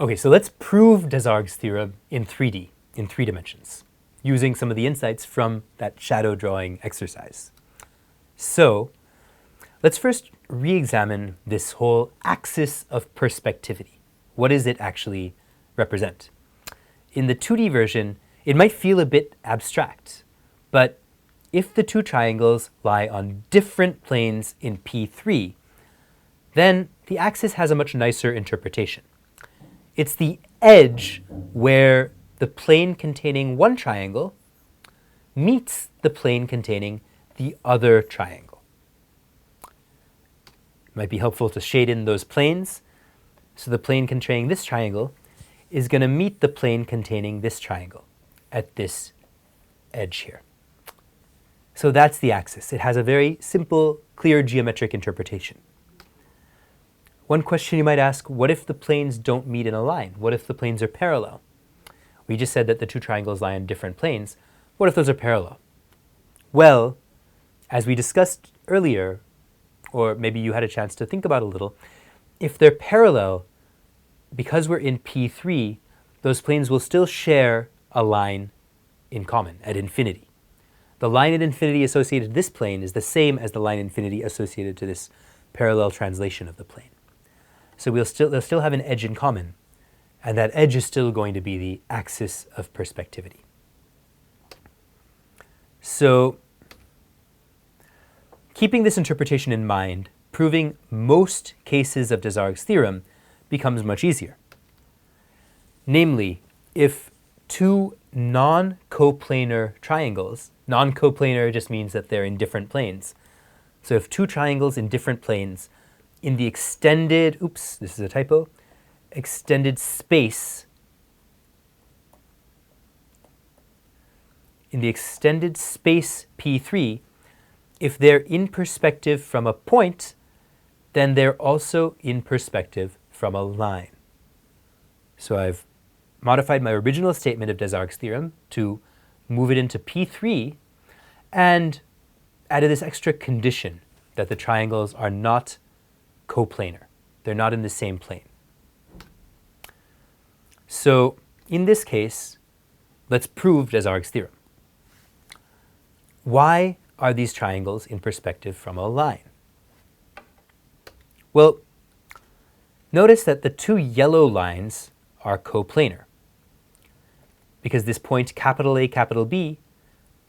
Okay, so let's prove desargues' theorem in 3D, in 3 dimensions, using some of the insights from that shadow drawing exercise. So let's first re-examine this whole axis of perspectivity. What does it actually represent? In the 2D version, it might feel a bit abstract, but if the two triangles lie on different planes in P3, then the axis has a much nicer interpretation. It's the edge where the plane containing one triangle meets the plane containing the other triangle. It might be helpful to shade in those planes. So the plane containing this triangle is going to meet the plane containing this triangle at this edge here. So that's the axis. It has a very simple, clear geometric interpretation. One question you might ask, what if the planes don't meet in a line? What if the planes are parallel? We just said that the two triangles lie on different planes. What if those are parallel? Well, as we discussed earlier, or maybe you had a chance to think about a little, if they're parallel, because we're in P3, those planes will still share a line in common at infinity. The line at infinity associated to this plane is the same as the line infinity associated to this parallel translation of the plane. So they'll still have an edge in common, and that edge is still going to be the axis of perspectivity. So keeping this interpretation in mind, proving most cases of desargues' theorem becomes much easier. Namely, if two non-coplanar triangles, non-coplanar just means that they're in different planes. So if two triangles in different planes in the extended, oops, this is a typo, extended space, in the extended space P3, if they're in perspective from a point, then they're also in perspective from a line. So I've modified my original statement of desargues' theorem to move it into P3 and added this extra condition that the triangles are not coplanar. They're not in the same plane. So in this case, let's prove desargues' theorem. Why are these triangles in perspective from a line? Well, notice that the two yellow lines are coplanar, because this point capital A, capital B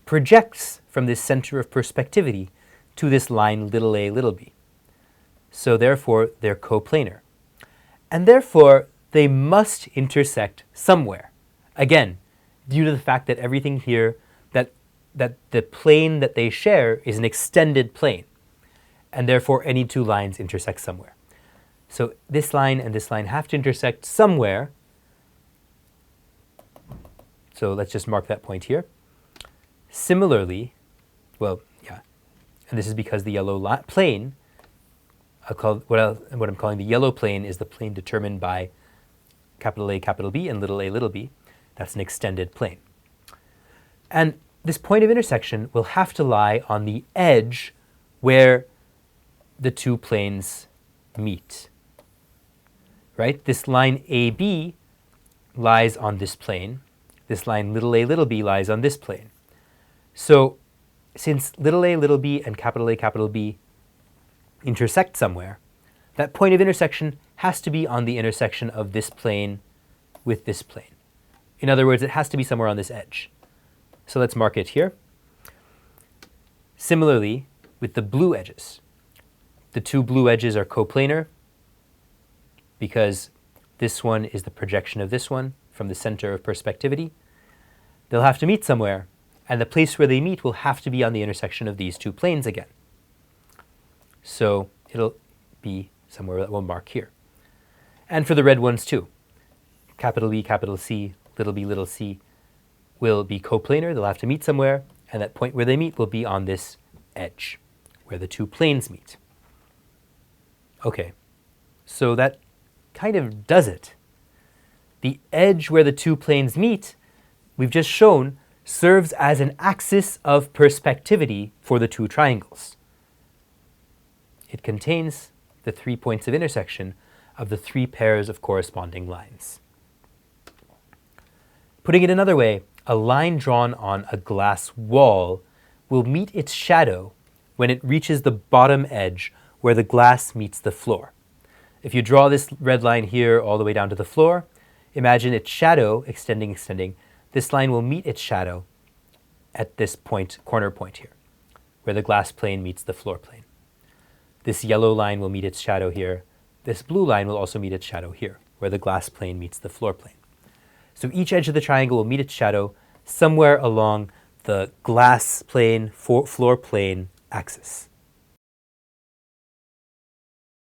projects from this center of perspectivity to this line little a, little b. So therefore, they're coplanar. And therefore, they must intersect somewhere. Again, due to the fact that everything here, that the plane that they share is an extended plane. And therefore, any two lines intersect somewhere. So this line and this line have to intersect somewhere. So let's just mark that point here. Similarly, well, yeah, and this is because the yellow plane, what I'm calling the yellow plane is the plane determined by capital A, capital B, and little a, little b. That's an extended plane. And this point of intersection will have to lie on the edge where the two planes meet. Right? This line AB lies on this plane. This line little a, little b lies on this plane. So since little a, little b, and capital A, capital B intersect somewhere, that point of intersection has to be on the intersection of this plane with this plane. In other words, it has to be somewhere on this edge. So let's mark it here. Similarly, with the blue edges, the two blue edges are coplanar because this one is the projection of this one from the center of perspectivity. They'll have to meet somewhere, and the place where they meet will have to be on the intersection of these two planes again. So it'll be somewhere that we'll mark here. And for the red ones too, capital E, capital C, little c will be coplanar. They'll have to meet somewhere, and that point where they meet will be on this edge where the two planes meet. Okay, so that kind of does it. The edge where the two planes meet, we've just shown, serves as an axis of perspectivity for the two triangles. It contains the 3 points of intersection of the three pairs of corresponding lines. Putting it another way, a line drawn on a glass wall will meet its shadow when it reaches the bottom edge where the glass meets the floor. If you draw this red line here all the way down to the floor, imagine its shadow extending. This line will meet its shadow at this point, corner point here, where the glass plane meets the floor plane. This yellow line will meet its shadow here. This blue line will also meet its shadow here, where the glass plane meets the floor plane. So each edge of the triangle will meet its shadow somewhere along the glass plane, floor plane axis.